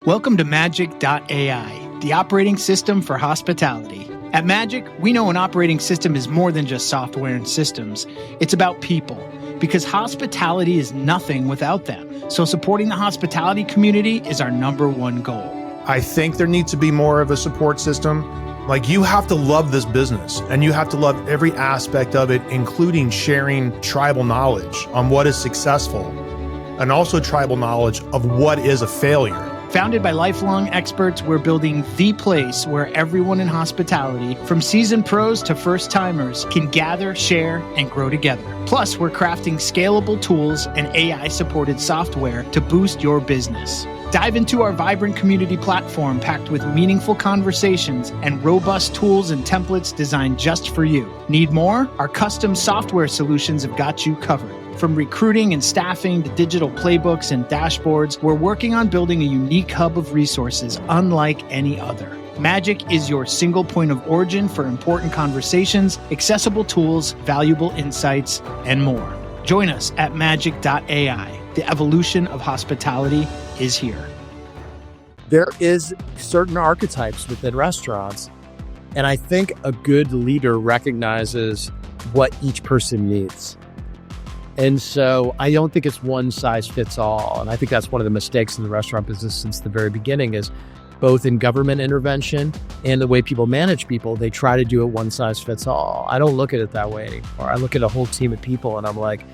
Welcome to Magic.ai, the operating system for hospitality. At Magic, we know an operating system is more than just software and systems. It's about people, because hospitality is nothing without them. So supporting the hospitality community is our number one goal. I think there needs to be more of a support system. Like, you have to love this business and you have to love every aspect of it, including sharing tribal knowledge on what is successful and also tribal knowledge of what is a failure. Founded by lifelong experts, we're building the place where everyone in hospitality, from seasoned pros to first-timers, can gather, share, and grow together. Plus, we're crafting scalable tools and AI-supported software to boost your business. Dive into our vibrant community platform packed with meaningful conversations and robust tools and templates designed just for you. Need more? Our custom software solutions have got you covered. From recruiting and staffing to digital playbooks and dashboards, we're working on building a unique hub of resources unlike any other. Magic is your single point of origin for important conversations, accessible tools, valuable insights, and more. Join us at magic.ai. The evolution of hospitality is here. There is certain archetypes within restaurants, and I think a good leader recognizes what each person needs. And so I don't think it's one size fits all. And I think that's one of the mistakes in the restaurant business since the very beginning is both in government intervention and the way people manage people, they try to do it one size fits all. I don't look at it that way anymore. I look at a whole team of people and I'm like,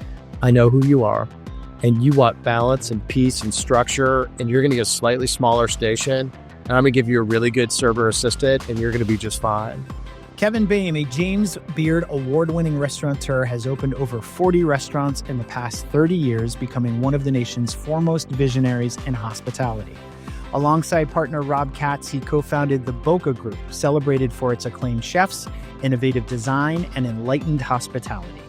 I know who you are and you want balance and peace and structure, and you're going to get a slightly smaller station and I'm going to give you a really good server assistant and you're going to be just fine. Kevin Boehm, a James Beard award-winning restaurateur, has opened over 40 restaurants in the past 30 years, becoming one of the nation's foremost visionaries in hospitality. Alongside partner Rob Katz, he co-founded the Boka Group, celebrated for its acclaimed chefs, innovative design, and enlightened hospitality.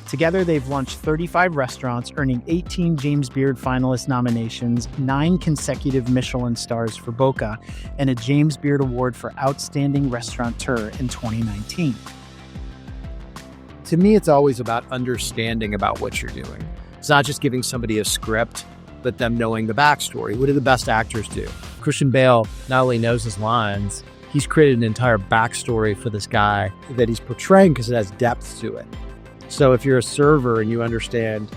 Together, they've launched 35 restaurants, earning 18 James Beard finalist nominations, 9 consecutive Michelin stars for Boka, and a James Beard Award for Outstanding Restaurateur in 2019. To me, it's always about understanding about what you're doing. It's not just giving somebody a script, but them knowing the backstory. What do the best actors do? Christian Bale not only knows his lines, he's created an entire backstory for this guy that he's portraying because it has depth to it. So if you're a server and you understand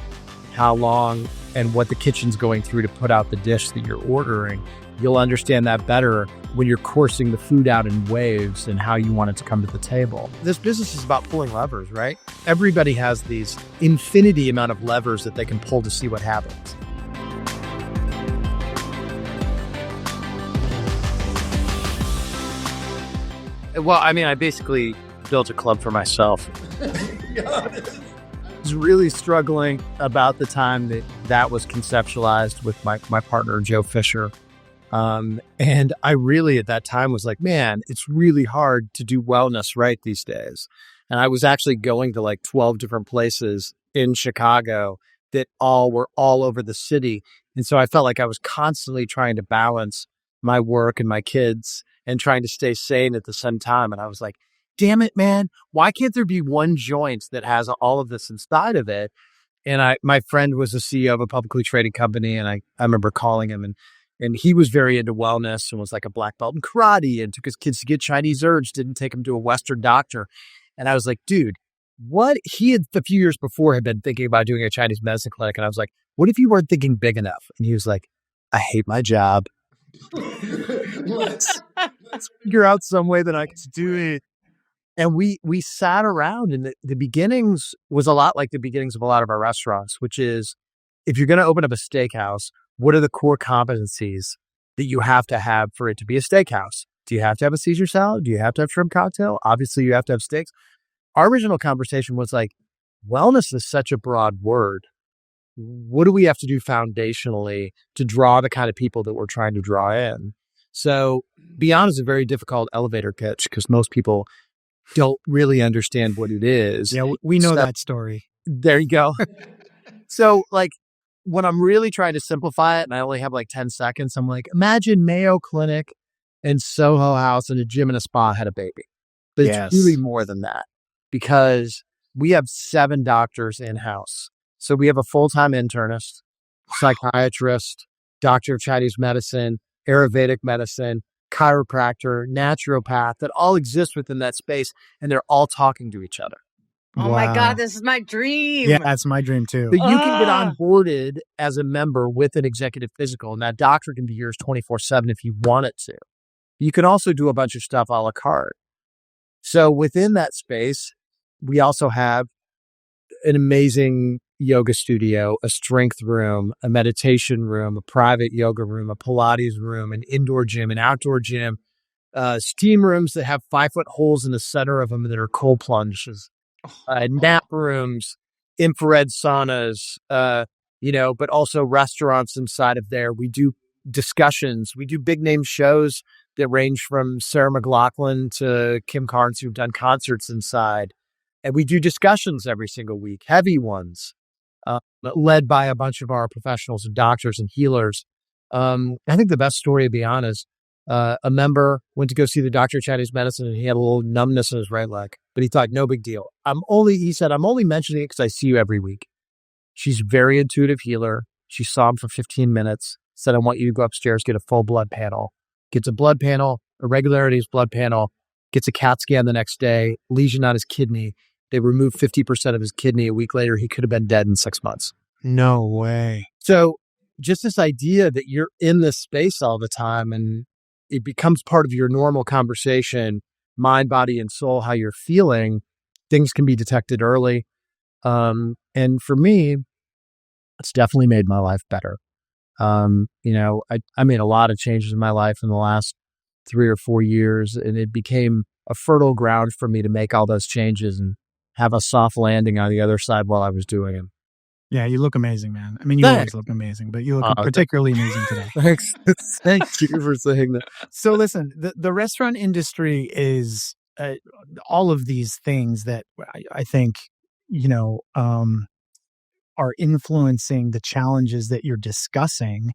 how long and what the kitchen's going through to put out the dish that you're ordering, you'll understand that better when you're coursing the food out in waves and how you want it to come to the table. This business is about pulling levers, right? Everybody has these infinity amount of levers that they can pull to see what happens. Well, I mean, I basically built a club for myself. I was really struggling about the time that was conceptualized with my partner, Joe Fisher. And I really at that time was like, man, it's really hard to do wellness right these days. And I was actually going to like 12 different places in Chicago that were all over the city. And so I felt like I was constantly trying to balance my work and my kids and trying to stay sane at the same time. And I was like, damn it, man, why can't there be one joint that has all of this inside of it? And my friend was the CEO of a publicly traded company. And I remember calling him and he was very into wellness and was like a black belt in karate and took his kids to get Chinese herbs, didn't take him to a Western doctor. And I was like, dude, what he had a few years before had been thinking about doing a Chinese medicine clinic. And I was like, what if you weren't thinking big enough? And he was like, I hate my job. Let's figure out some way that I can do it. And we sat around, and the beginnings was a lot like the beginnings of a lot of our restaurants, which is if you're going to open up a steakhouse, what are the core competencies that you have to have for it to be a steakhouse? Do you have to have a Caesar salad? Do you have to have shrimp cocktail? Obviously, you have to have steaks. Our original conversation was like, wellness is such a broad word. What do we have to do foundationally to draw the kind of people that we're trying to draw in? So Beyond is a very difficult elevator pitch because most people don't really understand what it is. Yeah, we know that story. There you go. So like when I'm really trying to simplify it and I only have like 10 seconds, I'm like, imagine Mayo Clinic and Soho House and a gym and a spa had a baby. But It's really more than that because we have 7 doctors in-house. So we have a full-time internist, psychiatrist, doctor of Chinese medicine, Ayurvedic medicine, chiropractor, naturopath that all exist within that space, and they're all talking to each other. Oh my God, this is my dream. Yeah, that's my dream too. So you can get onboarded as a member with an executive physical, and that doctor can be yours 24/7 if you want it to. You can also do a bunch of stuff a la carte. So within that space, we also have an amazing yoga studio, a strength room, a meditation room, a private yoga room, a Pilates room, an indoor gym, an outdoor gym, steam rooms that have 5-foot holes in the center of them that are cold plunges, nap rooms, infrared saunas, but also restaurants inside of there. We do discussions. We do big name shows that range from Sarah McLachlan to Kim Carnes, who've done concerts inside. And we do discussions every single week, heavy ones, led by a bunch of our professionals and doctors and healers. I think the best story, to be honest, a member went to go see the doctor of Chinese medicine, and he had a little numbness in his right leg, but he thought, no big deal. He said, I'm only mentioning it because I see you every week. She's a very intuitive healer. She saw him for 15 minutes, said, I want you to go upstairs, get a full blood panel. Gets a blood panel, irregularities blood panel, gets a CAT scan the next day, lesion on his kidney. They removed 50% of his kidney. A week later, he could have been dead in 6 months. No way. So just this idea that you're in this space all the time and it becomes part of your normal conversation, mind, body, and soul, how you're feeling, things can be detected early. And for me, it's definitely made my life better. I made a lot of changes in my life in the last 3 or 4 years, and it became a fertile ground for me to make all those changes and have a soft landing on the other side while I was doing it. Yeah, you look amazing, man. I mean, you always look amazing, but you look particularly amazing today. Thanks. Thank you for saying that. So listen, the restaurant industry is all of these things that I think, are influencing the challenges that you're discussing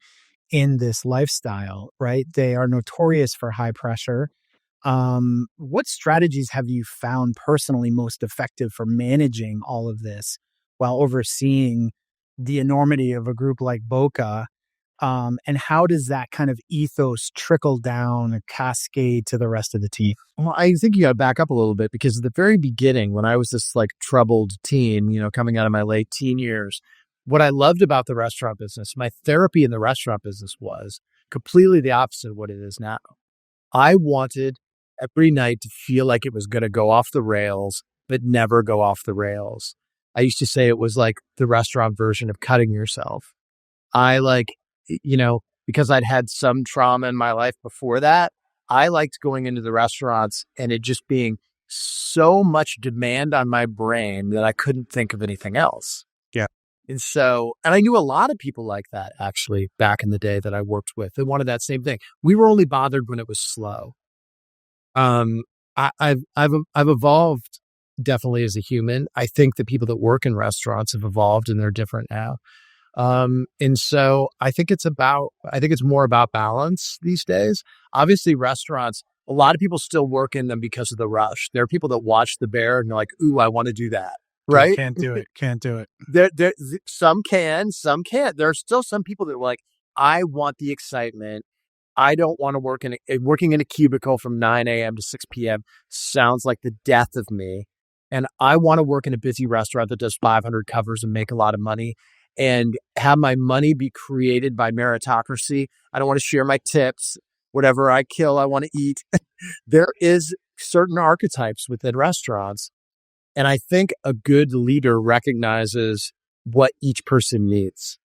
in this lifestyle, right? They are notorious for high pressure. What strategies have you found personally most effective for managing all of this while overseeing the enormity of a group like Boka? And how does that kind of ethos trickle down and cascade to the rest of the team? Well, I think you got to back up a little bit, because at the very beginning, when I was this troubled teen, coming out of my late teen years, what I loved about the restaurant business, my therapy in the restaurant business, was completely the opposite of what it is now. I wanted every night to feel like it was going to go off the rails, but never go off the rails. I used to say it was like the restaurant version of cutting yourself. Because I'd had some trauma in my life before that, I liked going into the restaurants and it just being so much demand on my brain that I couldn't think of anything else. Yeah. And I knew a lot of people like that, actually, back in the day that I worked with. They wanted that same thing. We were only bothered when it was slow. I've evolved definitely as a human. I think the people that work in restaurants have evolved and they're different now. And so I think it's more about balance these days. Obviously, restaurants, a lot of people still work in them because of the rush. There are people that watch The Bear and they're like, ooh, I want to do that. Right? Can't do it. Some can, some can't. There are still some people that are like, I want the excitement. I don't want to working in a cubicle from 9 a.m. to 6 p.m. sounds like the death of me. And I want to work in a busy restaurant that does 500 covers and make a lot of money and have my money be created by meritocracy. I don't want to share my tips. Whatever I kill, I want to eat. There is certain archetypes within restaurants. And I think a good leader recognizes what each person needs.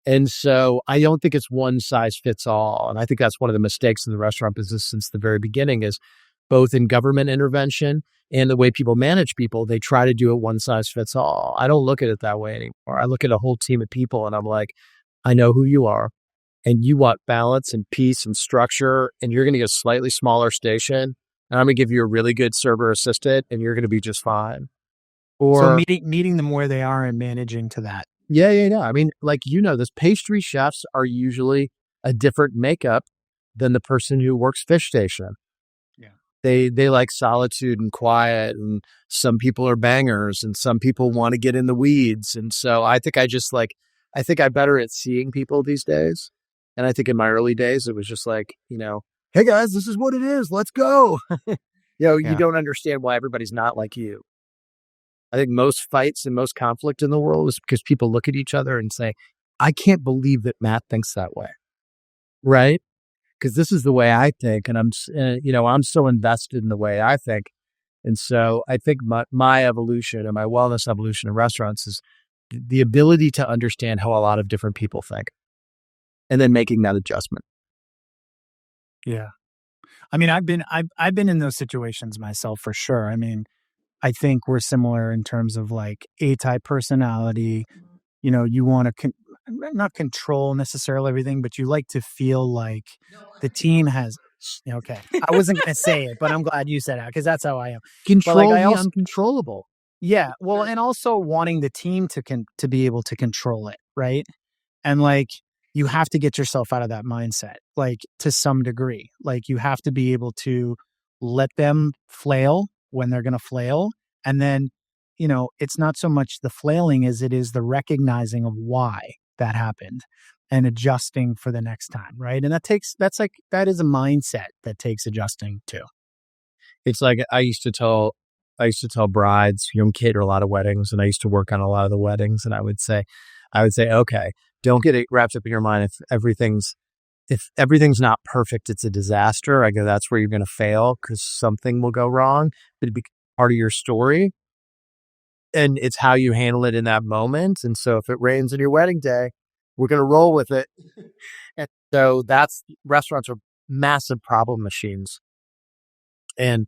And so I don't think it's one size fits all. And I think that's one of the mistakes in the restaurant business since the very beginning is both in government intervention and the way people manage people, they try to do it one size fits all. I don't look at it that way anymore. I look at a whole team of people and I'm like, I know who you are and you want balance and peace and structure and you're going to get a slightly smaller station and I'm going to give you a really good server assistant and you're going to be just fine. So meeting them where they are and managing to that. Yeah. I mean, this pastry chefs are usually a different makeup than the person who works fish station. Yeah. They like solitude and quiet, and some people are bangers and some people want to get in the weeds. And so I think I better at seeing people these days. And I think in my early days, it was just like, hey guys, this is what it is. Let's go. You don't understand why everybody's not like you. I think most fights and most conflict in the world is because people look at each other and say, I can't believe that Matt thinks that way. Right? Because this is the way I think. And I'm so invested in the way I think. And so I think my evolution and my wellness evolution in restaurants is the ability to understand how a lot of different people think and then making that adjustment. Yeah. I mean, I've been in those situations myself for sure. I mean, I think we're similar in terms of like A-type personality. You want to not control necessarily everything, but you like to feel like the team has. Okay, I wasn't going to say it, but I'm glad you said it because that's how I am. Control the uncontrollable. Yeah, well, and also wanting the team to be able to control it, right? And like you have to get yourself out of that mindset, like to some degree. Like you have to be able to let them flail when they're going to flail. And then, it's not so much the flailing as it is the recognizing of why that happened and adjusting for the next time. Right. And that is a mindset that takes adjusting too. It's like I used to tell brides, cater a lot of weddings, and I used to work on a lot of the weddings, and I would say, okay, don't get it wrapped up in your mind if everything's not perfect, it's a disaster. I go, that's where you're going to fail because something will go wrong. It'd be part of your story, and it's how you handle it in that moment. And so if it rains on your wedding day, we're going to roll with it. And so restaurants are massive problem machines. And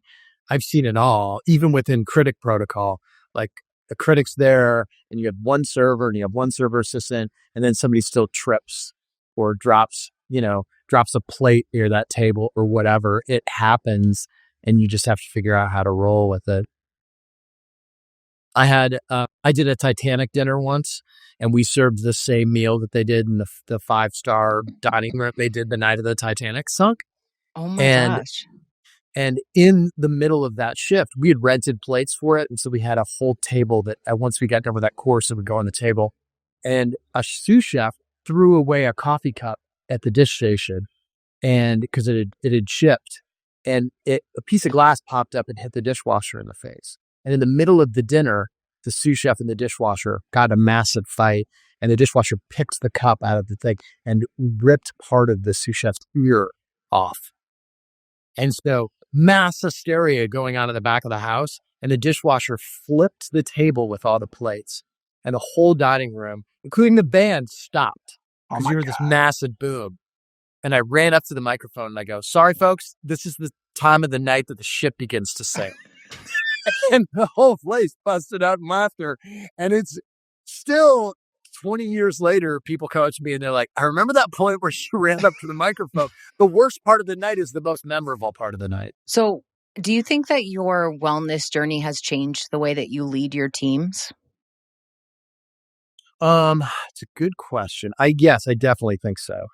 I've seen it all, even within critic protocol. Like the critic's there and you have one server and you have one server assistant, and then somebody still trips or drops a plate near that table or whatever. It happens and you just have to figure out how to roll with it. I did a Titanic dinner once, and we served the same meal that they did in the 5-star dining room they did the night of the Titanic sunk. Oh my gosh. And in the middle of that shift, we had rented plates for it. And so we had a whole table that once we got done with that course, it would go on the table. And a sous chef threw away a coffee cup at the dish station, and because it had shipped, and a piece of glass popped up and hit the dishwasher in the face. And in the middle of the dinner, the sous chef and the dishwasher got a massive fight, and the dishwasher picked the cup out of the thing and ripped part of the sous chef's ear off. And so mass hysteria going on in the back of the house, and the dishwasher flipped the table with all the plates, and the whole dining room, including the band, stopped because you heard this massive boom. And I ran up to the microphone and I go, sorry, folks, this is the time of the night that the ship begins to sink. And the whole place busted out in laughter. And it's still 20 years later, people come up to me and they're like, I remember that point where she ran up to the microphone. The worst part of the night is the most memorable part of the night. So do you think that your wellness journey has changed the way that you lead your teams? It's a good question. Yes, I definitely think so.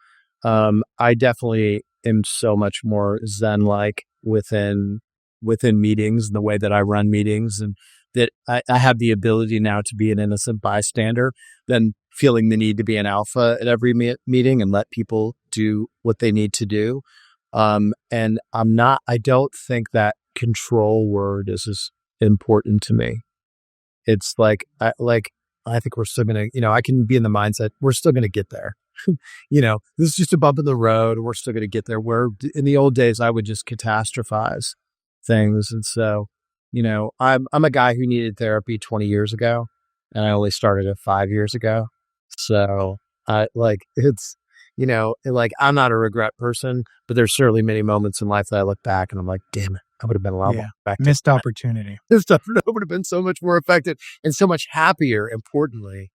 I definitely am so much more Zen-like within meetings, the way that I run meetings, and that I have the ability now to be an innocent bystander than feeling the need to be an alpha at every meeting and let people do what they need to do. And I don't think that control word is as important to me. It's like, I think we're still going to, I can be in the mindset, we're still going to get there. This is just a bump in the road. We're still going to get there. Where in the old days, I would just catastrophize things. And so, I'm a guy who needed therapy 20 years ago, and I only started it 5 years ago. So I'm not a regret person, but there's certainly many moments in life that I look back and I'm like, damn it, I would have been a lot more effective. Missed opportunity. This stuff would have been so much more effective and so much happier, importantly,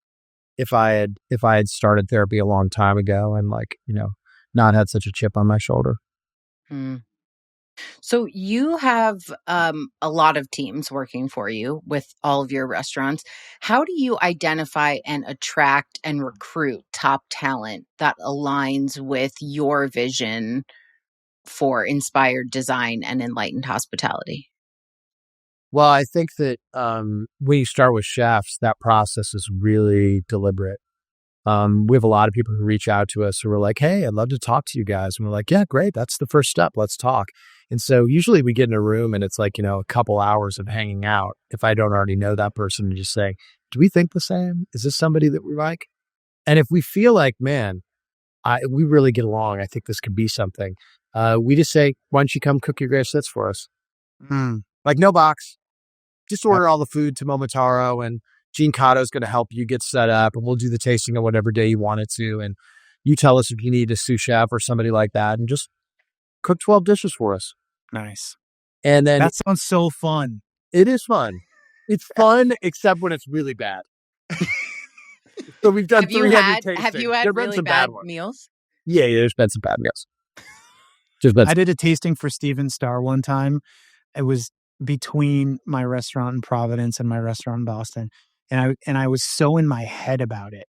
if I had started therapy a long time ago and not had such a chip on my shoulder. Mm. So you have a lot of teams working for you with all of your restaurants. How do you identify and attract and recruit top talent that aligns with your vision for inspired design and enlightened hospitality? Well, I think that when you start with chefs, that process is really deliberate. We have a lot of people who reach out to us who are like, hey, I'd love to talk to you guys. And we're like, yeah, great. That's the first step. Let's talk. And so usually we get in a room and it's like, a couple hours of hanging out. If I don't already know that person, and just say, do we think the same? Is this somebody that we like? And if we feel like, man, we really get along, I think this could be something. We just say, why don't you come cook your greatest hits for us? Like no box, just order all the food to Momotaro, and Gene Cotto is going to help you get set up, and we'll do the tasting on whatever day you want it to. And you tell us if you need a sous chef or somebody like that, and just cook 12 dishes for us. Nice. And then That sounds so fun. it is fun. It's fun, except when it's really bad. So we've done 300 tastings. Have you had really bad meals? Yeah, there's been some bad meals. I did a tasting for Steven Starr one time. It was between my restaurant in Providence and my restaurant in Boston. And I was so in my head about it.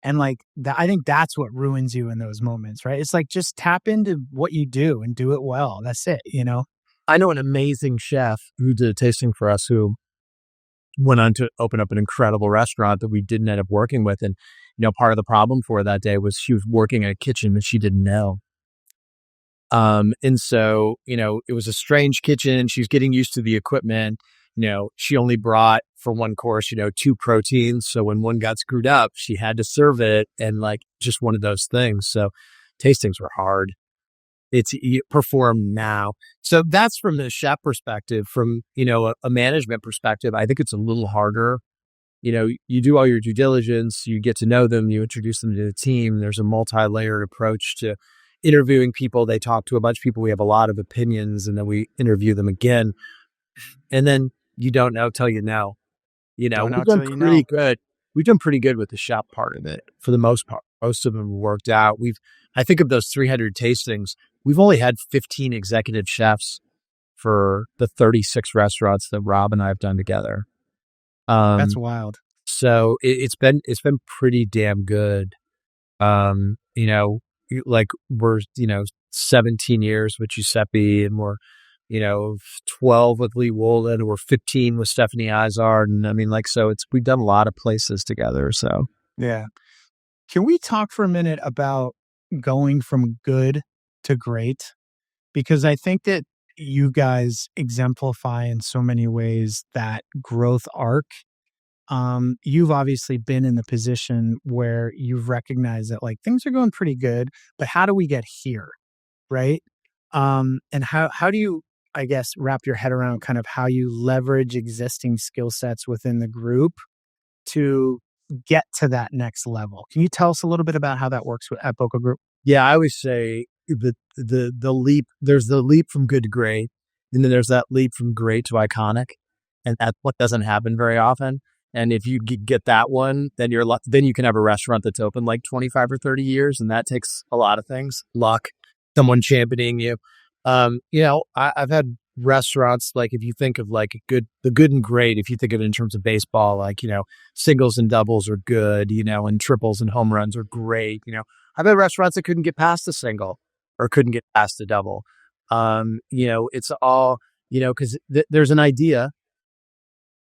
And like that, I think that's what ruins you in those moments, right? It's like, just tap into what you do and do it well. That's it, I know an amazing chef who did a tasting for us who went on to open up an incredible restaurant that we didn't end up working with. And, part of the problem for her that day was she was working in a kitchen that she didn't know. And so, it was a strange kitchen. She was getting used to the equipment. She only brought for one course, 2 proteins. So when one got screwed up, she had to serve it, and like just one of those things. So tastings were hard. You perform now. So that's from the chef perspective. From, a management perspective, I think it's a little harder. You do all your due diligence, you get to know them, you introduce them to the team. There's a multi-layered approach to interviewing people. They talk to a bunch of people. We have a lot of opinions, and then we interview them again. And then you don't know till you know. We've done pretty good. We've done pretty good with the shop part of it for the most part. Most of them worked out. I think of those 300 tastings, we've only had 15 executive chefs for the 36 restaurants that Rob and I have done together. That's wild. So it's been pretty damn good. Like we're, 17 years with Giuseppe, and we're, 12 with Lee Wolin, and we're 15 with Stephanie Izard. And so we've done a lot of places together. So, yeah. Can we talk for a minute about going from good to great? Because I think that you guys exemplify in so many ways that growth arc. You've obviously been in the position where you've recognized that like things are going pretty good, but how do we get here? Right. And how do you, I guess, wrap your head around kind of how you leverage existing skill sets within the group to get to that next level? Can you tell us a little bit about how that works at Boka Group? Yeah, I always say that the leap, there's the leap from good to great, and then there's that leap from great to iconic. And that's what doesn't happen very often. And if you get that one, then then you can have a restaurant that's open like 25 or 30 years. And that takes a lot of things, luck, someone championing you. I've had restaurants, like if you think of like the good and great, if you think of it in terms of baseball, like, singles and doubles are good, and triples and home runs are great. I've had restaurants that couldn't get past the single or couldn't get past the double. It's all, because there's an idea.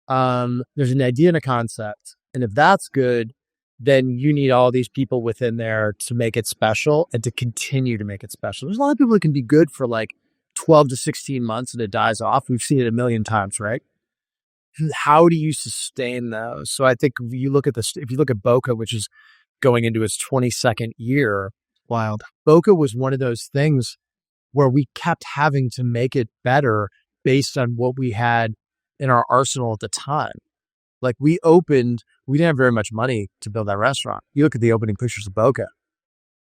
There's an idea and a concept. And if that's good, then you need all these people within there to make it special and to continue to make it special. There's a lot of people that can be good for like 12 to 16 months and it dies off. We've seen it a million times, right? How do you sustain those? So I think if you look at Boka, which is going into its 22nd year, wild. Boka was one of those things where we kept having to make it better based on what we had in our arsenal at the time. Like we didn't have very much money to build that restaurant. You look at the opening pictures of Boka,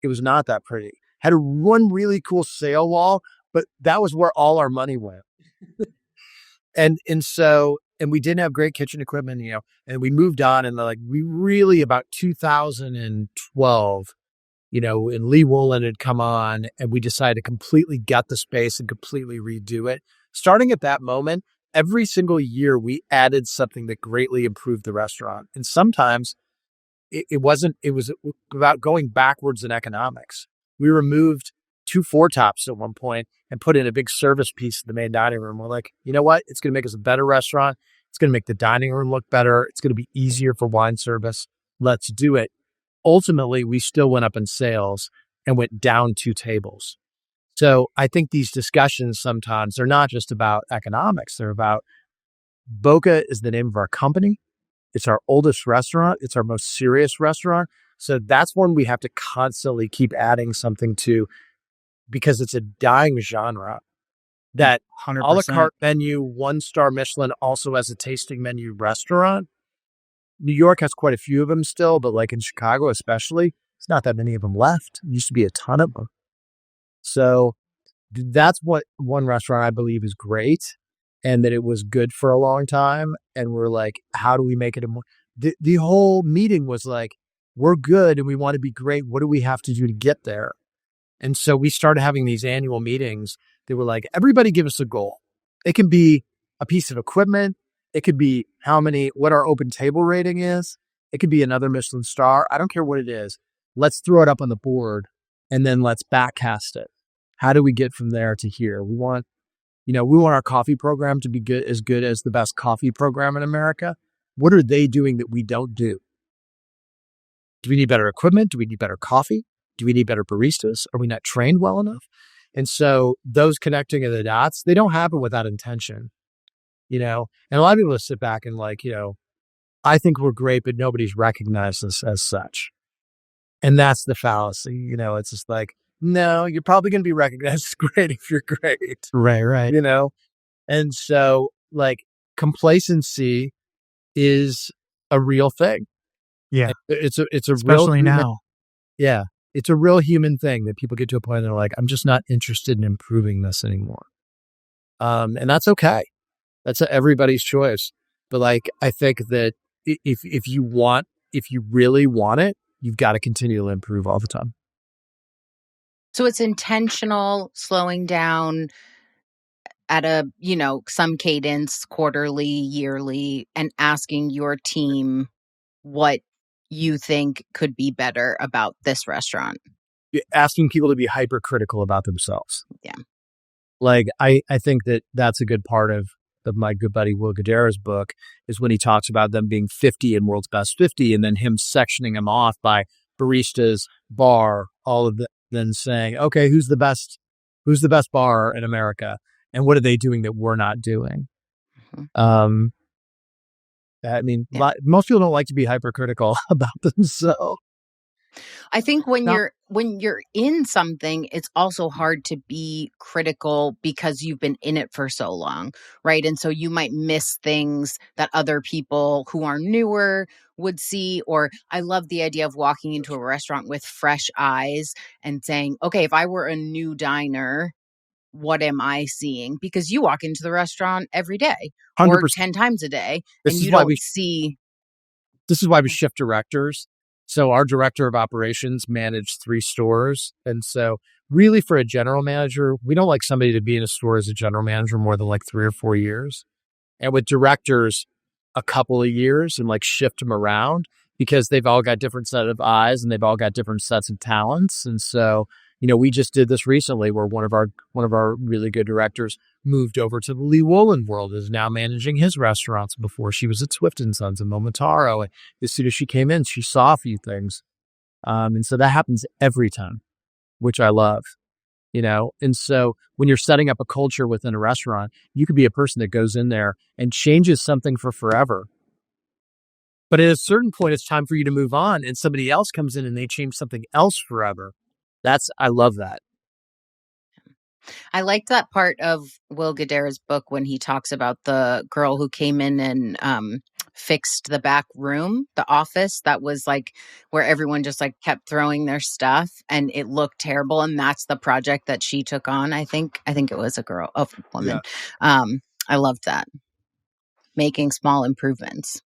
it was not that pretty. Had one really cool sail wall, but that was where all our money went. And we didn't have great kitchen equipment, and we moved on, and we really, about 2012, and Lee Wolin had come on, and we decided to completely gut the space and completely redo it. Starting at that moment, every single year we added something that greatly improved the restaurant. And sometimes it was about going backwards in economics. We removed 2 4-tops at one point and put in a big service piece in the main dining room. We're like, you know what? It's going to make us a better restaurant. It's going to make the dining room look better. It's going to be easier for wine service. Let's do it. ultimately we still went up in sales and went down 2 tables. So I think these discussions sometimes are not just about economics. They're about Boka is the name of our company. It's our oldest restaurant. It's our most serious restaurant. So that's one we have to constantly keep adding something to because it's a dying genre that 100%. a la carte menu, 1-star Michelin also has a tasting menu restaurant. New York has quite a few of them still, but like in Chicago especially, it's not that many of them left. There used to be a ton of them. So that's what one restaurant I believe is great and that it was good for a long time. And we're like, how do we make it a more, the whole meeting was like, we're good and we want to be great. What do we have to do to get there? And so we started having these annual meetings. They were like, everybody give us a goal. It can be a piece of equipment. It could be what our open table rating is. It could be another Michelin star. I don't care what it is. Let's throw it up on the board and then let's backcast it. How do we get from there to here? We want our coffee program to be good as the best coffee program in America. What are they doing that we don't do? Do we need better equipment? Do we need better coffee? Do we need better baristas? Are we not trained well enough? And so those connecting of the dots, they don't happen without intention, and a lot of people just sit back and I think we're great, but nobody's recognized us as such. And that's the fallacy. It's just like, no, you're probably going to be recognized as great if you're great. Right. And so complacency is a real thing. Yeah. It's a Especially real now. Yeah. It's a real human thing that people get to a point and they're like, I'm just not interested in improving this anymore. And that's okay. That's everybody's choice. But I think that if you really want it, you've got to continue to improve all the time. So it's intentional slowing down at some cadence, quarterly, yearly, and asking your team what you think could be better about this restaurant. Asking people to be hypercritical about themselves. Yeah. I think that that's a good part of my good buddy Will Guidara's book is when he talks about them being 50 in World's Best 50 and then him sectioning them off by baristas, bar, all of then saying, okay, who's the best bar in America? And what are they doing that we're not doing? Mm-hmm. Most people don't like to be hypercritical about themselves. I think when you're in something, it's also hard to be critical because you've been in it for so long, right? And so you might miss things that other people who are newer would see. Or I love the idea of walking into a restaurant with fresh eyes and saying, okay, if I were a new diner, what am I seeing? Because you walk into the restaurant every day 100%. or 10 times a day and you don't see. This is why we shift directors. So our director of operations managed 3 stores. And so really for a general manager, we don't like somebody to be in a store as a general manager more than 3 or 4 years. And with directors, a couple of years and shift them around because they've all got different set of eyes and they've all got different sets of talents. And so, we just did this recently where one of our really good directors moved over to the Lee Woolen world, is now managing his restaurants. Before she was at Swift & Sons and Momotaro. And as soon as she came in, she saw a few things. And so that happens every time, which I love, And so when you're setting up a culture within a restaurant, you could be a person that goes in there and changes something for forever. But at a certain point, it's time for you to move on and somebody else comes in and they change something else forever. I love that. I liked that part of Will Guidara's book when he talks about the girl who came in and fixed the back room, the office that was where everyone just kept throwing their stuff and it looked terrible. And that's the project that she took on. I think it was a woman. Yeah. I loved that. Making small improvements.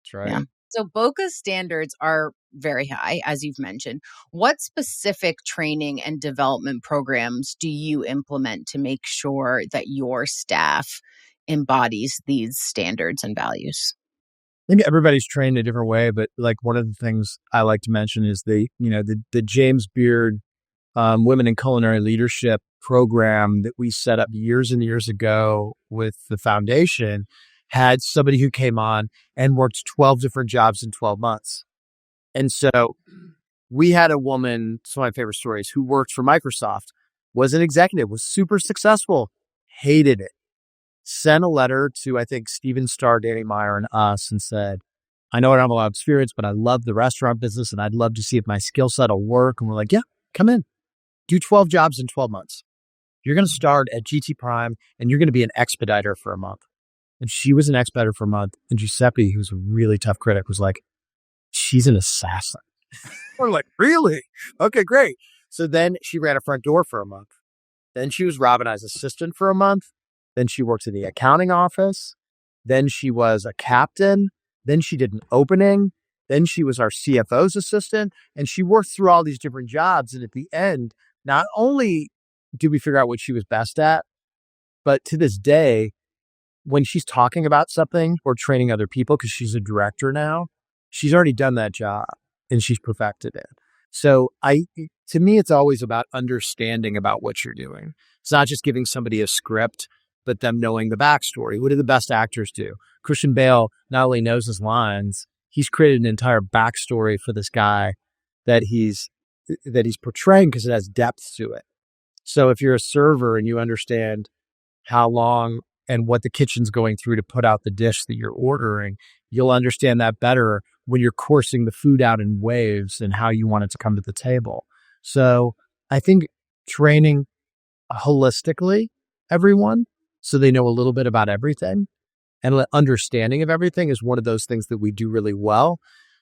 That's right. Yeah. So Boka's standards are very high, as you've mentioned. What specific training and development programs do you implement to make sure that your staff embodies these standards and values? Maybe everybody's trained a different way, but one of the things I like to mention is the James Beard Women in Culinary Leadership program that we set up years and years ago with the foundation had somebody who came on and worked 12 different jobs in 12 months. And so We had a woman, it's one of my favorite stories, who worked for Microsoft, was an executive, was super successful, hated it. Sent a letter to, I think, Steven Starr, Danny Meyer, and us and said, I know I don't have a lot of experience, but I love the restaurant business and I'd love to see if my skill set will work. And we're like, yeah, come in. Do 12 jobs in 12 months. You're going to start at GT Prime and you're going to be an expediter for a month. And she was an expediter for a month. And Giuseppe, who's a really tough critic, was like, she's an assassin. We're like, really? Okay, great. So then she ran a front door for a month. Then she was Rob and I's assistant for a month. Then she worked in the accounting office. Then she was a captain. Then she did an opening. Then she was our CFO's assistant. And she worked through all these different jobs. And at the end, not only did we figure out what she was best at, but to this day, when she's talking about something or training other people, because she's a director now, she's already done that job and she's perfected it. So to me, it's always about understanding about what you're doing. It's not just giving somebody a script, but them knowing the backstory. What do the best actors do? Christian Bale not only knows his lines, he's created an entire backstory for this guy that he's portraying because it has depth to it. So if you're a server and you understand how long and what the kitchen's going through to put out the dish that you're ordering, you'll understand that better when you're coursing the food out in waves and how you want it to come to the table. So I think training holistically everyone so they know a little bit about everything and understanding of everything is one of those things that we do really well.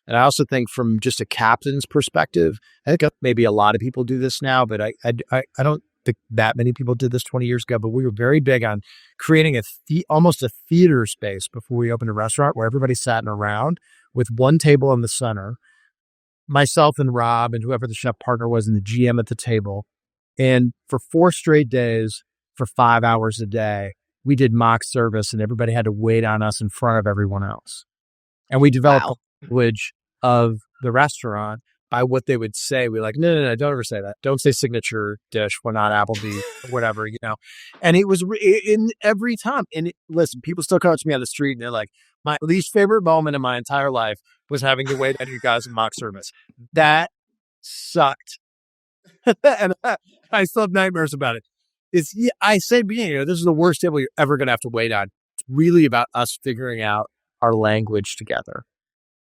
And I also think from just a captain's perspective, I think maybe a lot of people do this now, but I don't think that many people did this 20 years ago, but we were very big on creating almost a theater space before we opened a restaurant where everybody sat in a round with one table in the center, myself and Rob and whoever the chef partner was and the GM at the table. And for 4 straight days, for 5 hours a day, we did mock service and everybody had to wait on us in front of everyone else. And we developed the language of the restaurant by what they would say. We're like, no, don't ever say that. Don't say signature dish when not Applebee's or whatever, And it was in every time. And listen, people still come up to me on the street and they're like, my least favorite moment in my entire life was having to wait on you guys in mock service. That sucked. And I still have nightmares about it. I said, this is the worst table you're ever going to have to wait on. It's really about us figuring out our language together.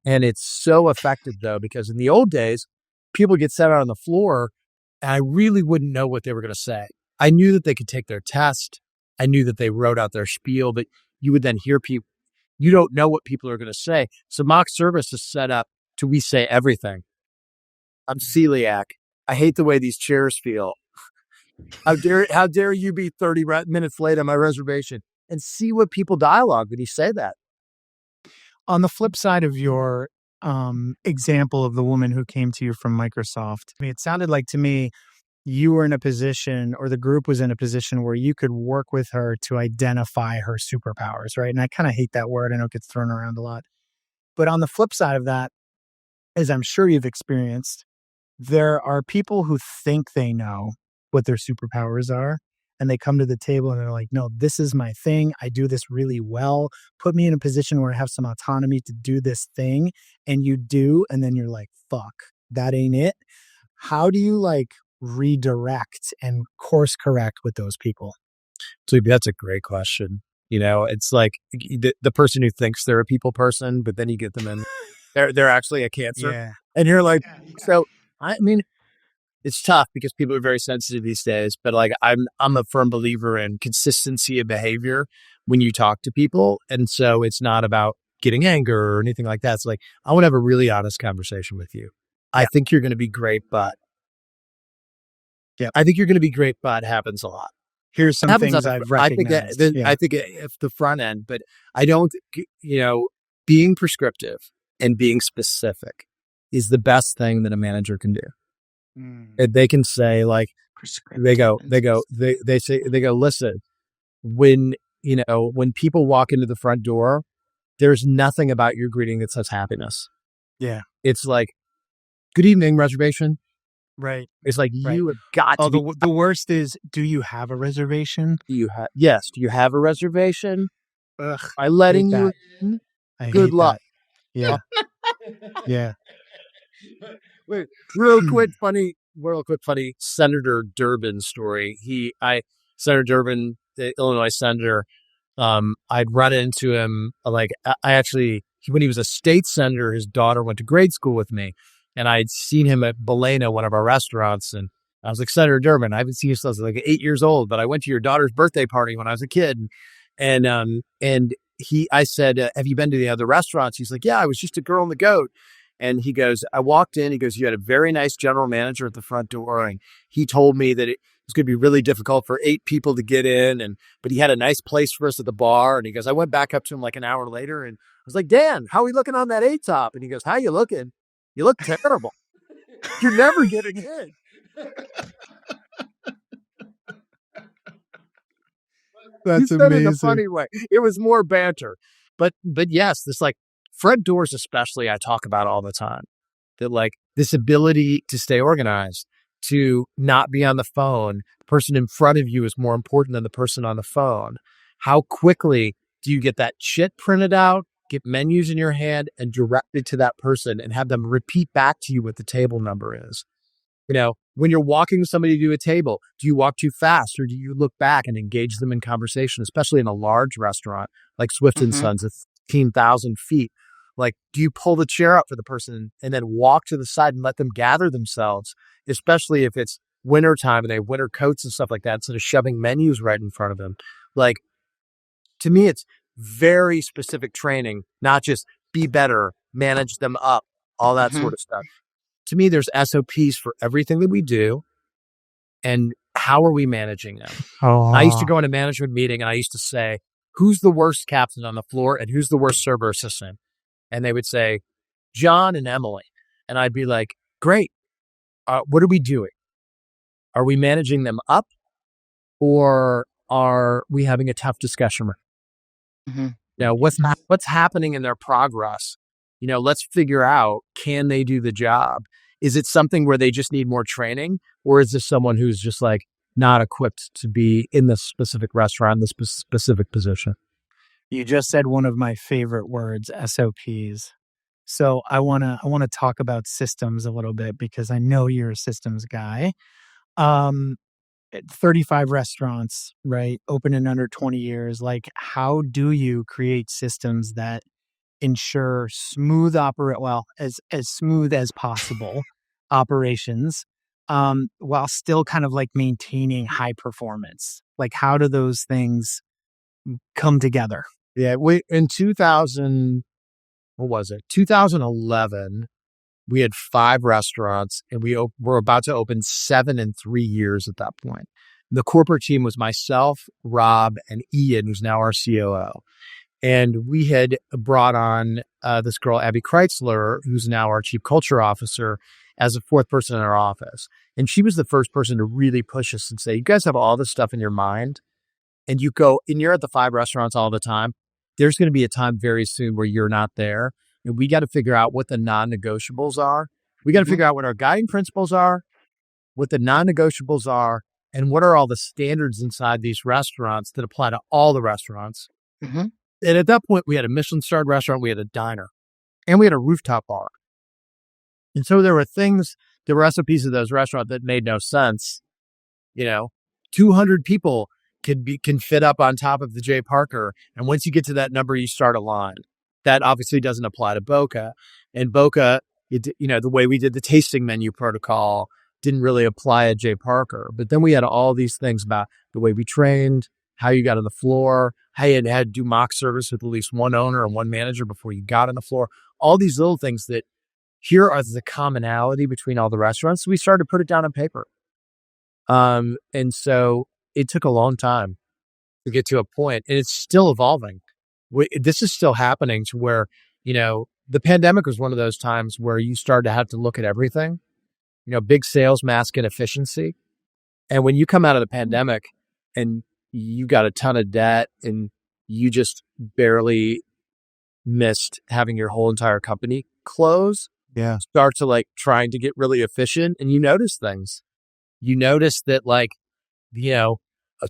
And it's so effective, though, because in the old days, people get set out on the floor and I really wouldn't know what they were going to say. I knew that they could take their test. I knew that they wrote out their spiel, but you would then hear people. You don't know what people are going to say. So mock service is set up to we say everything. I'm celiac. I hate the way these chairs feel. How dare you be 30 minutes late on my reservation? And see what people dialogue when you say that. On the flip side of your example of the woman who came to you from Microsoft, it sounded like to me you were in a position, or the group was in a position where you could work with her to identify her superpowers, right? And I kind of hate that word. I know it gets thrown around a lot. But on the flip side of that, as I'm sure you've experienced, there are people who think they know what their superpowers are. And they come to the table and they're like, no, this is my thing. I do this really well. Put me in a position where I have some autonomy to do this thing. And you do. And then you're like, fuck, that ain't it. How do you redirect and course correct with those people? So that's a great question. It's like the person who thinks they're a people person, but then you get them in, they're actually a cancer. Yeah. And you're like, so, it's tough because people are very sensitive these days, but I'm a firm believer in consistency of behavior when you talk to people. And so it's not about getting anger or anything like that. It's like, I want to have a really honest conversation with you. Yeah. I think you're going to be great, but I think you're going to be great, but happens a lot. Here's some things I've recognized. I think if the front end, but I don't, being prescriptive and being specific is the best thing that a manager can do. They can say they go, listen, when people walk into the front door, there's nothing about your greeting that says happiness. Yeah. It's like, good evening, reservation. Right. It's like, you have got to be. The worst is, do you have a reservation? Yes. Do you have a reservation? Ugh, by letting you in, good luck. That. Yeah. Yeah. Wait, real quick funny Senator Durbin story. Senator Durbin, the Illinois senator, I'd run into him when he was a state senator, his daughter went to grade school with me, and I'd seen him at Belena, one of our restaurants, and I was like, Senator Durbin, I haven't seen you since I was like 8 years old, but I went to your daughter's birthday party when I was a kid, and I said, have you been to the other restaurants? He's like, yeah, I was just a girl and the goat. And he goes, I walked in, he goes, you had a very nice general manager at the front door. And he told me that it was going to be really difficult for 8 people to get in. But he had a nice place for us at the bar. And he goes, I went back up to him like an hour later and I was like, Dan, how are we looking on that 8 top? And he goes, how you looking? You look terrible. You're never getting in. That's he said amazing. In a funny way. It was more banter. But yes, this like front doors especially I talk about all the time. That like this ability to stay organized, to not be on the phone. The person in front of you is more important than the person on the phone. How quickly do you get that shit printed out, get menus in your hand and direct it to that person and have them repeat back to you what the table number is? You know, when you're walking somebody to a table, do you walk too fast or do you look back and engage them in conversation, especially in a large restaurant like Swift and Sons at 15,000 feet? Like, do you pull the chair up for the person and then walk to the side and let them gather themselves, especially if it's wintertime and they have winter coats and stuff like that, instead of shoving menus right in front of them? Like, to me, it's very specific training, not just be better, manage them up, all that sort of stuff. To me, there's SOPs for everything that we do. And how are we managing them? I used to go in a management meeting and I used to say, who's the worst captain on the floor and who's the worst server assistant? And they would say, John and Emily. And I'd be like, great. What are we doing? Are we managing them up or are we having a tough discussion? Now, what's happening in their progress? You know, let's figure out, can they do the job? Is it something where they just need more training? Or is this someone who's just like not equipped to be in this specific restaurant, this specific position? You just said one of my favorite words, SOPs. So I want to talk about systems a little bit because I know you're a systems guy. 35 restaurants, right? Open in under 20 years. Like, how do you create systems that ensure as smooth as possible operations, while still kind of like maintaining high performance? Like, how do those things come together? Yeah, in 2011, we had 5 restaurants and we were about to open 7 in 3 years at that point. The corporate team was myself, Rob, and Ian, who's now our COO. And we had brought on this girl, Abby Kreitzler, who's now our chief culture officer, as a 4th person in our office. And she was the first person to really push us and say, you guys have all this stuff in your mind and you're at the 5 restaurants all the time. There's going to be a time very soon where you're not there. And we got to figure out what the non-negotiables are. We got to figure out what our guiding principles are, what the non-negotiables are, and what are all the standards inside these restaurants that apply to all the restaurants. And at that point, we had a Michelin-starred restaurant, we had a diner, and we had a rooftop bar. And so there were SOPs of those restaurants that made no sense. You know, 200 people can fit up on top of the J. Parker. And once you get to that number, you start a line. That obviously doesn't apply to Boka. And Boka, the way we did the tasting menu protocol didn't really apply at J. Parker. But then we had all these things about the way we trained, how you got on the floor, how you had to do mock service with at least one owner and one manager before you got on the floor. All these little things that here are the commonality between all the restaurants. So we started to put it down on paper. And so it took a long time to get to a point, and it's still evolving. This is still happening to where, the pandemic was one of those times where you started to have to look at everything, big sales mask inefficiency. And when you come out of the pandemic and you got a ton of debt and you just barely missed having your whole entire company close, start to trying to get really efficient. And you notice things. You notice that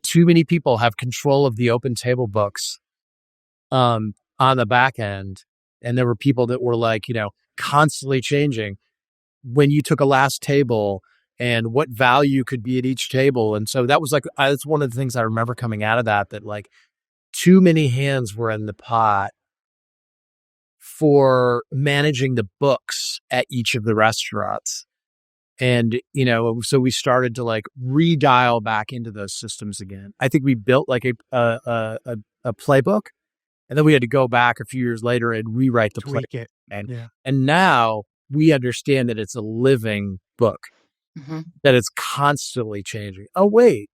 too many people have control of the open table books on the back end. And there were people that were constantly changing. when you took a last table and what value could be at each table. And so that was like, that's one of the things I remember coming out of that like too many hands were in the pot for managing the books at each of the restaurants. And, so we started to like redial back into those systems again. I think we built like a playbook, and then we had to go back a few years later and rewrite the Tweak playbook. it. And now we understand that it's a living book, that it's constantly changing. Oh, wait,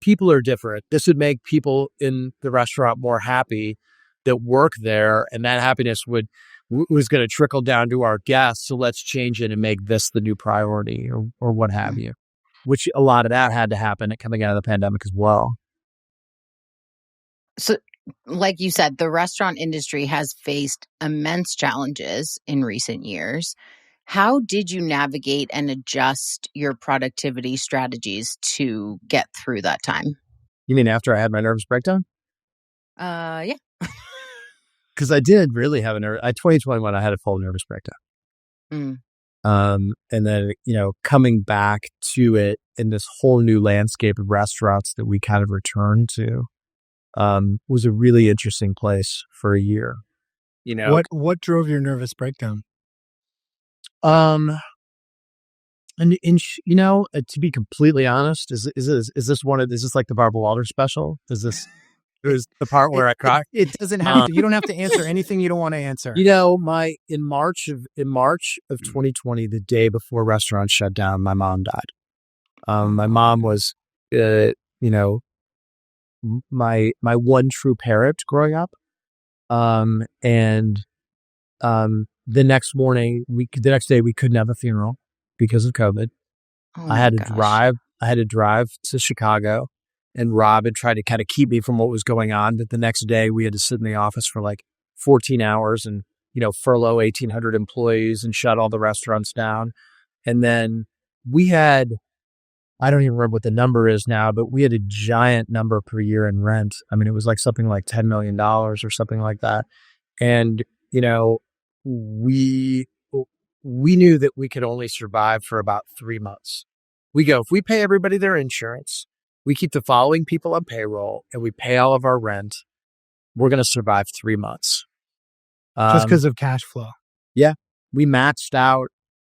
people are different. This would make people in the restaurant more happy that work there, and that happiness was going to trickle down to our guests. So let's change it and make this the new priority, or what have you. Which a lot of that had to happen coming out of the pandemic as well. So, like you said, the restaurant industry has faced immense challenges in recent years. How did you navigate and adjust your productivity strategies to get through that time? You mean after I had my nervous breakdown? Yeah. Because I did really have 2021, I had a full nervous breakdown. And then, coming back to it in this whole new landscape of restaurants that we kind of returned to, was a really interesting place for a year. What drove your nervous breakdown? To be completely honest, is this like the Barbara Walters special? It was the part where I cried. It doesn't have to. You don't have to answer anything you don't want to answer. In March of 2020, the day before restaurants shut down, my mom died. My mom was, my one true parent growing up. The next day we couldn't have a funeral because of COVID. I had to drive to Chicago, and Rob had tried to kind of keep me from what was going on. But the next day we had to sit in the office for like 14 hours and, furlough 1,800 employees and shut all the restaurants down. And then we had, I don't even remember what the number is now, but we had a giant number per year in rent. I mean, it was like something like $10 million or something like that. And, we knew that we could only survive for about 3 months. We go, if we pay everybody their insurance, we keep the following people on payroll, and we pay all of our rent, we're going to survive 3 months. Just because of cash flow. Yeah. We maxed out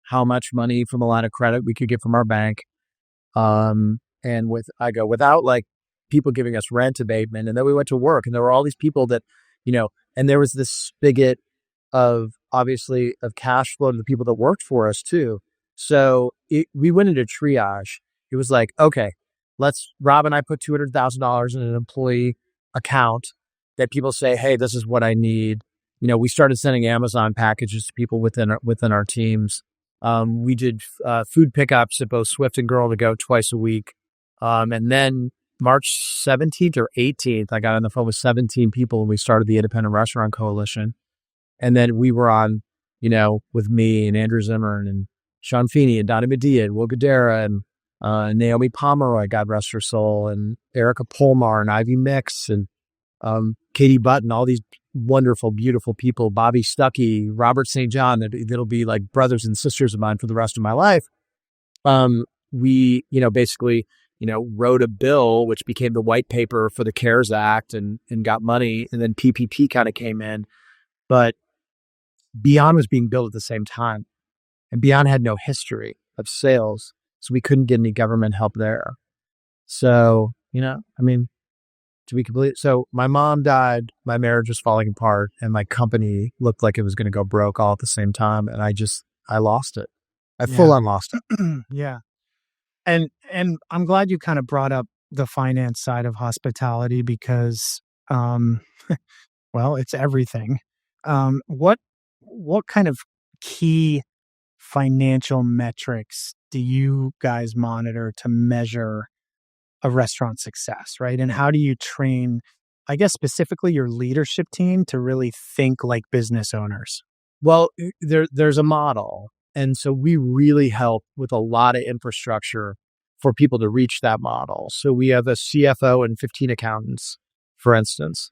how much money from a line of credit we could get from our bank. And without like people giving us rent abatement. And then we went to work, and there were all these people that, and there was this spigot of cash flow to the people that worked for us too. So we went into triage. It was like, okay, Rob and I put $200,000 in an employee account that people say, hey, this is what I need. We started sending Amazon packages to people within our teams. We did food pickups at both Swift and Girl to Go twice a week. And then March 17th or 18th, I got on the phone with 17 people, and we started the Independent Restaurant Coalition. And then we were on, with me and Andrew Zimmern and Sean Feeney and Donnie Medea and Will Guidera and Naomi Pomeroy, God rest her soul, and Erica Polmar and Ivy Mix and Katie Button, all these wonderful, beautiful people, Bobby Stuckey, Robert St. John, that'll be like brothers and sisters of mine for the rest of my life. We, basically, wrote a bill, which became the white paper for the CARES Act and got money. And then PPP kind of came in, but Beyond was being built at the same time, and Beyond had no history of sales. So we couldn't get any government help there. So, to be complete. So my mom died, my marriage was falling apart, and my company looked like it was going to go broke all at the same time. And I lost it. I full on lost it. Yeah. And I'm glad you kind of brought up the finance side of hospitality because, well, it's everything. What kind of key financial metrics do you guys monitor to measure a restaurant success, right? And how do you train, I guess, specifically your leadership team to really think like business owners? Well, there's a model. And so we really help with a lot of infrastructure for people to reach that model. So we have a CFO and 15 accountants, for instance,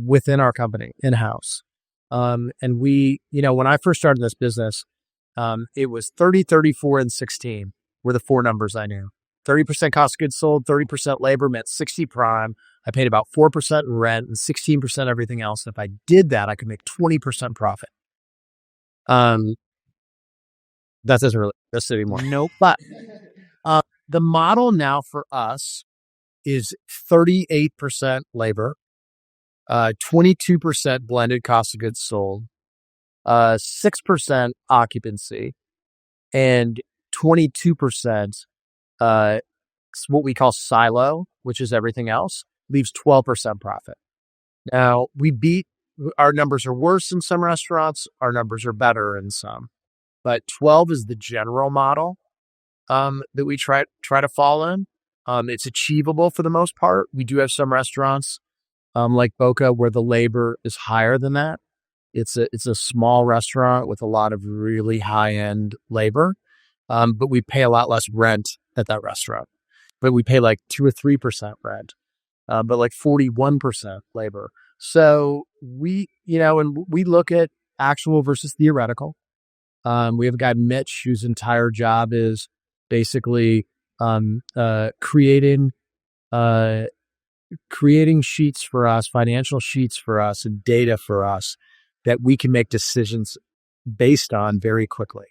within our company, in-house. And we, when I first started this business, It was 30, 34, and 16 were the four numbers I knew. 30% cost of goods sold, 30% labor meant 60 prime. I paid about 4% in rent and 16% everything else. And if I did that, I could make 20% profit. That doesn't really exist anymore. Nope. But the model now for us is 38% labor, 22% blended cost of goods sold, 6% occupancy, and 22% what we call silo, which is everything else, leaves 12% profit. Now, our numbers are worse in some restaurants, our numbers are better in some, but 12 is the general model that we try to fall in. It's achievable for the most part. We do have some restaurants like Boka where the labor is higher than that. It's a small restaurant with a lot of really high-end labor, but we pay a lot less rent at that restaurant. But we pay like 2 or 3% rent, but like 41% labor. So we look at actual versus theoretical. We have a guy, Mitch, whose entire job is basically creating sheets for us, financial sheets for us, and data for us that we can make decisions based on very quickly.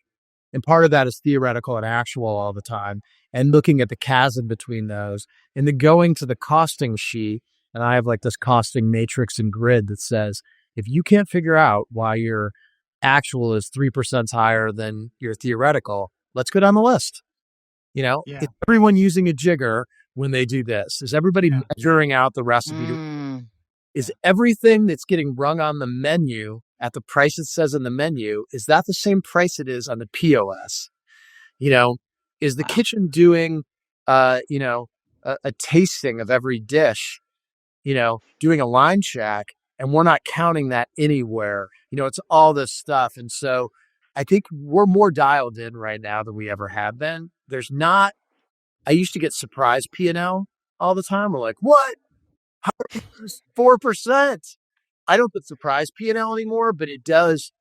And part of that is theoretical and actual all the time, and looking at the chasm between those, and then going to the costing sheet. And I have like this costing matrix and grid that says, if you can't figure out why your actual is 3% higher than your theoretical, let's go down the list. Is everyone using a jigger when they do this? Is everybody measuring out the recipe? Is everything that's getting rung on the menu at the price it says in the menu, is that the same price it is on the POS? Is the kitchen doing, a tasting of every dish, doing a line check, and we're not counting that anywhere? It's all this stuff. And so I think we're more dialed in right now than we ever have been. I used to get surprise P&L all the time. We're like, what? 4%. I don't get surprise P&L anymore, but it does,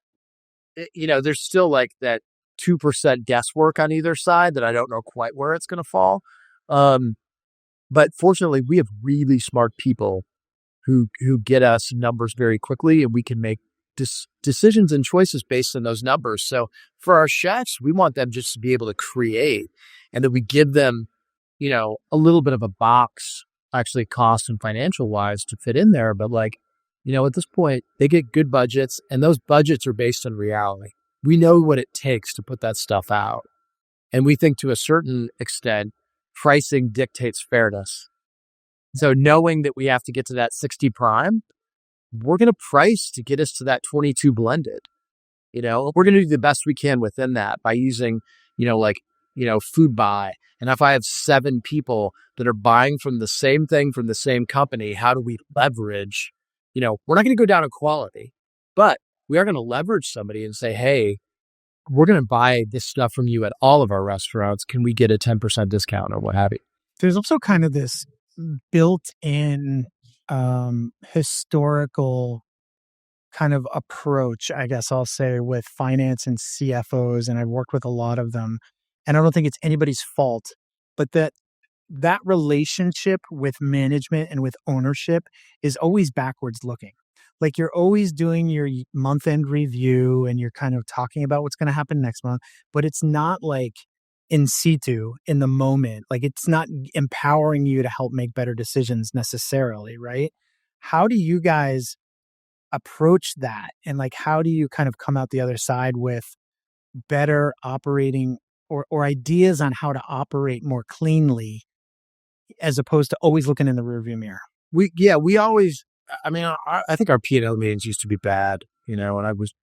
there's still like that 2% guesswork on either side that I don't know quite where it's going to fall. But fortunately, we have really smart people who get us numbers very quickly, and we can make decisions and choices based on those numbers. So for our chefs, we want them just to be able to create, and that we give them, a little bit of a box, actually cost and financial wise, to fit in there. But at this point, they get good budgets, and those budgets are based on reality. We know what it takes to put that stuff out. And we think to a certain extent, pricing dictates fairness. So knowing that we have to get to that 60 prime, we're going to price to get us to that 22 blended. We're going to do the best we can within that by using, food buy. And if I have 7 people that are buying from the same thing from the same company, how do we leverage? We're not going to go down in quality, but we are going to leverage somebody and say, hey, we're going to buy this stuff from you at all of our restaurants. Can we get a 10% discount or what have you? There's also kind of this built-in historical kind of approach, I guess I'll say, with finance and CFOs, and I've worked with a lot of them, and I don't think it's anybody's fault, but that relationship with management and with ownership is always backwards looking. Like, you're always doing your month-end review and you're kind of talking about what's going to happen next month, but it's not like in situ, in the moment. Like, it's not empowering you to help make better decisions necessarily, right? How do you guys approach that? And how do you kind of come out the other side with better operating or ideas on how to operate more cleanly, as opposed to always looking in the rearview mirror? We always, I think our P&L meetings used to be bad, and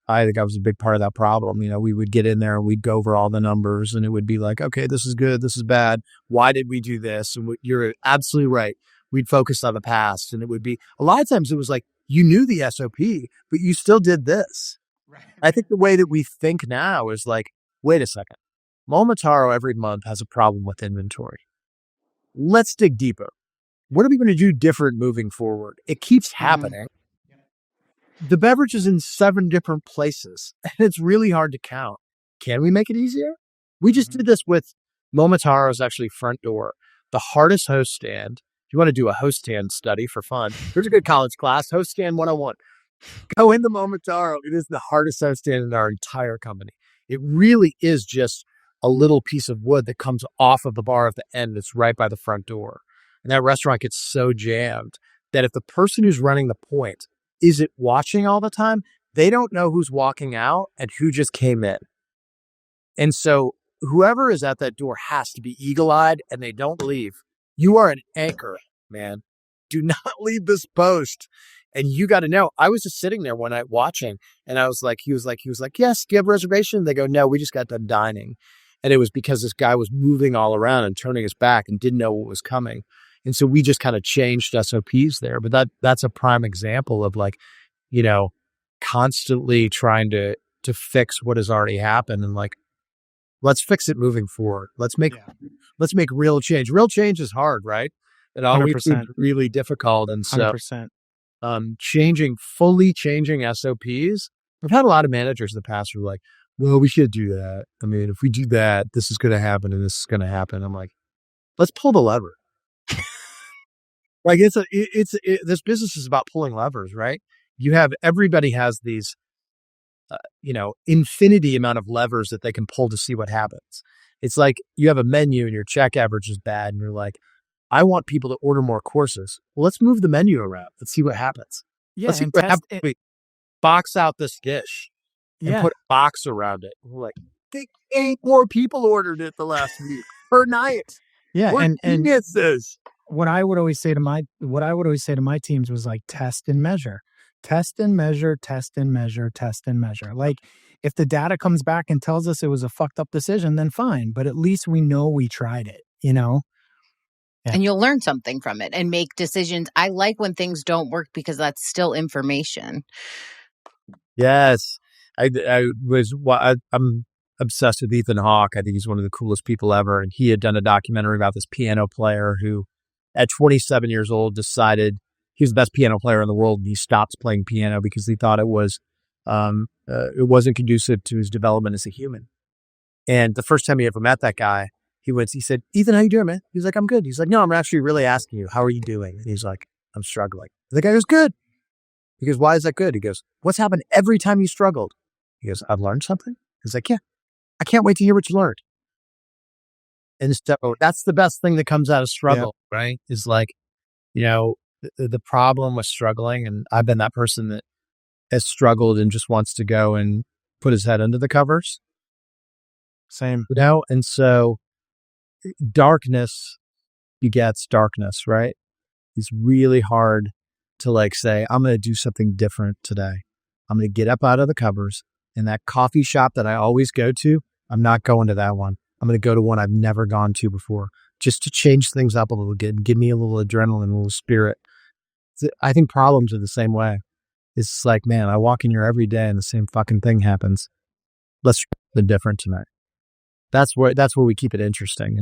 I think I was a big part of that problem. We would get in there and we'd go over all the numbers, and it would be like, okay, this is good, this is bad. Why did we do this? And you're absolutely right. We'd focus on the past, and it would be, a lot of times it was like, you knew the SOP, but you still did this. Right. I think the way that we think now is like, wait a second. Momotaro every month has a problem with inventory. Let's dig deeper. What are we going to do different moving forward? It keeps happening. The beverage is in 7 different places, and it's really hard to count. can we make it easier? We just did this with Momotaro's actually front door, the hardest host stand. If you want to do a host stand study for fun, here's a good college class, host stand 101. Go into Momotaro. It is the hardest host stand in our entire company. It really is just a little piece of wood that comes off of the bar at the end that's right by the front door. And that restaurant gets so jammed that if the person who's running the point isn't watching all the time, they don't know who's walking out and who just came in. And so whoever is at that door has to be eagle-eyed and they don't leave. You are an anchor, man. Do not leave this post. And you got to know, I was just sitting there one night watching and I was like, he was like, yes, do you have a reservation? They go, no, we just got done dining. And it was because this guy was moving all around and turning his back and didn't know what was coming. And so we just kind of changed SOPs there. But that's a prime example of like, you know, constantly trying to fix what has already happened and like, let's fix it moving forward. Let's make real change. Real change is hard, right? It always 100%. seems really difficult. And so 100%. fully changing SOPs. I've had a lot of managers in the past who are like, well, we should do that. I mean, if we do that, this is going to happen and this is going to happen. I'm like, let's pull the lever. Like this business is about pulling levers, right? Everybody has these, infinity amount of levers that they can pull to see what happens. It's like you have a menu and your check average is bad and you're like, I want people to order more courses. Well, let's move the menu around. Let's see what happens. Yeah, Let's see and what test happens. it. We box out this dish and Yeah. put a box around it. We're like, 8 more people ordered it the last week per night. Yeah, We're and geniuses. what I would always say to my teams was like test and measure. Test and measure, test and measure, test and measure. Like if the data comes back and tells us it was a fucked up decision, then fine, but at least we know we tried it, you know? Yeah. And you'll learn something from it and make decisions. I like when things don't work because that's still information. Yes. I'm obsessed with Ethan Hawke. I think he's one of the coolest people ever. And he had done a documentary about this piano player who at 27 years old decided he was the best piano player in the world. And he stopped playing piano because he thought it wasn't conducive to his development as a human. And the first time he ever met that guy, he said, Ethan, how you doing, man? He's like, I'm good. He's like, no, I'm actually really asking you, how are you doing? And he's like, I'm struggling. The guy goes, good. He goes, why is that good? He goes, what's happened every time you struggled? He goes, I've learned something. He's like, yeah, I can't wait to hear what you learned. And so that's the best thing that comes out of struggle, right? Is like, the problem with struggling. And I've been that person that has struggled and just wants to go and put his head under the covers. Same. And so darkness begets darkness, right? It's really hard to like say, I'm going to do something different today. I'm going to get up out of the covers and that coffee shop that I always go to, I'm not going to that one. I'm going to go to one I've never gone to before just to change things up a little bit and give me a little adrenaline, a little spirit. I think problems are the same way. It's like, man, I walk in here every day and the same fucking thing happens. Let's try something different tonight. That's where we keep it interesting,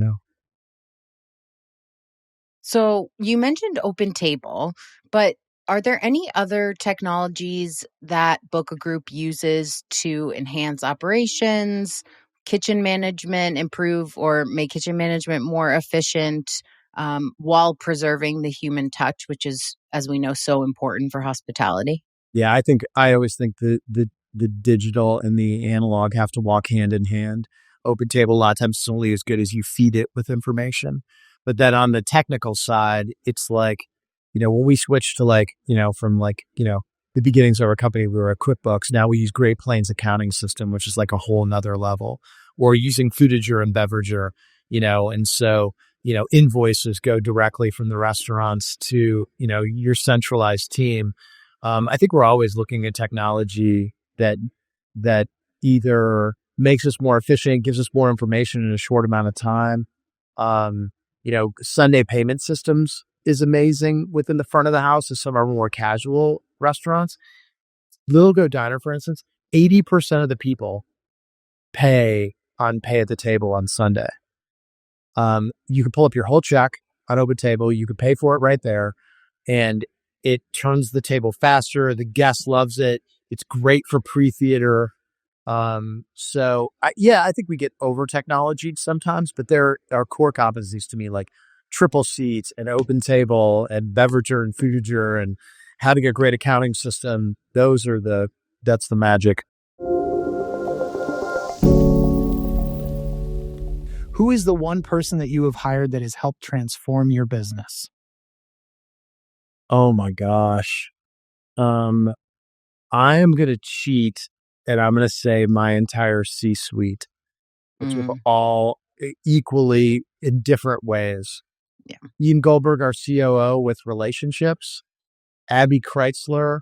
So you mentioned Open Table, but are there any other technologies that Boka Group uses to enhance operations, kitchen management, improve or make kitchen management more efficient, while preserving the human touch, which is, as we know, so important for hospitality? Yeah, I always think the digital and the analog have to walk hand in hand. Open Table, a lot of times, is only as good as you feed it with information. But then on the technical side, it's like, when we switched to from the beginnings of our company, we were at QuickBooks. Now we use Great Plains accounting system, which is like a whole nother level. Or using Foodager and Beverager, and so, invoices go directly from the restaurants to, your centralized team. I think we're always looking at technology that either makes us more efficient, gives us more information in a short amount of time. Sunday payment systems is amazing within the front of the house of some of our more casual restaurants. Little Go Diner, for instance, 80% of the people pay at the table on Sunday. You can pull up your whole check on Open Table. You can pay for it right there. And it turns the table faster. The guest loves it. It's great for pre-theater. I think we get over technologied sometimes, but there are core competencies to me, like triple seats and open table and beverager and foodager and having a great accounting system. That's the magic. Who is the one person that you have hired that has helped transform your business? Oh my gosh. I am going to cheat and I'm going to say my entire C-suite, which are all equally in different ways. Yeah. Ian Goldberg, our COO with relationships. Abby Kreitzler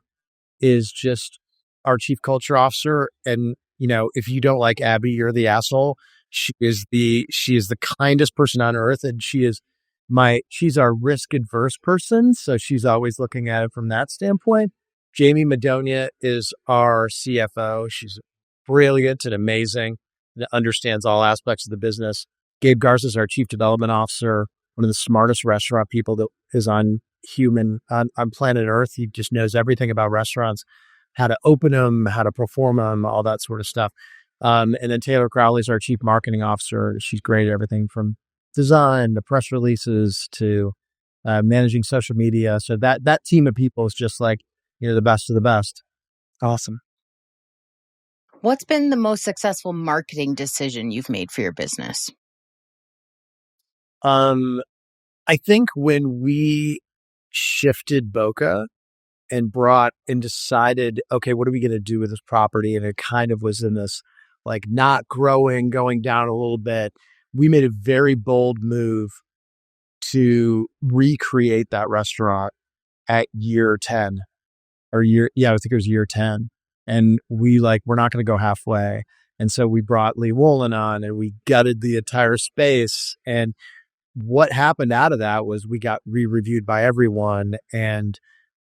is just our chief culture officer. And, if you don't like Abby, you're the asshole. She is the kindest person on earth. And she's our risk adverse person. So she's always looking at it from that standpoint. Jamie Madonia is our CFO. She's brilliant and amazing and understands all aspects of the business. Gabe Garza is our chief development officer, one of the smartest restaurant people that is on planet Earth. He just knows everything about restaurants, how to open them, how to perform them, all that sort of stuff. And then Taylor Crowley is our chief marketing officer. She's great at everything from design to press releases to managing social media. So that team of people is just like, the best of the best. Awesome. What's been the most successful marketing decision you've made for your business? I think when we shifted Boka and decided, okay, what are we going to do with this property? And it kind of was in this like not growing, going down a little bit. We made a very bold move to recreate that restaurant at year 10 I think it was year 10. And we're not going to go halfway. And so we brought Lee Wolin on and we gutted the entire space. And what happened out of that was we got re-reviewed by everyone and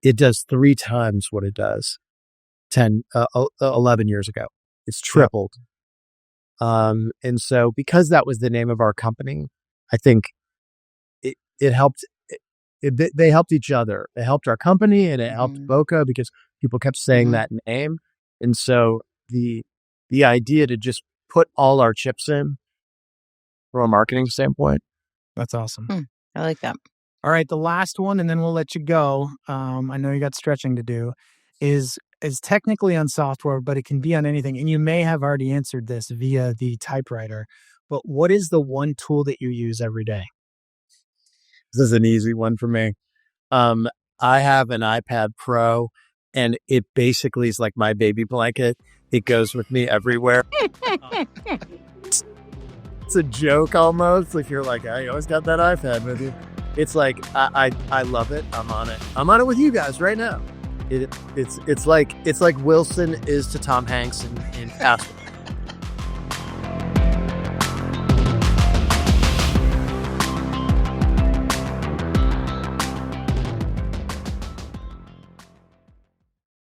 it does 3 times what it does 11 years ago. It's tripled. And so because that was the name of our company, I think it helped. They helped each other. It helped our company and it helped Boka because people kept saying that name. And so the idea to just put all our chips in from a marketing standpoint. That's awesome. I like that. All right. The last one, and then we'll let you go. I know you got stretching to do, is technically on software, but it can be on anything. And you may have already answered this via the typewriter, but what is the one tool that you use every day? This is an easy one for me. I have an iPad Pro and it basically is like my baby blanket. It goes with me everywhere. It's a joke almost. Like you're like, I always got that iPad with you. It's like, I love it. I'm on it. I'm on it with you guys right now. It's like Wilson is to Tom Hanks in Aspen.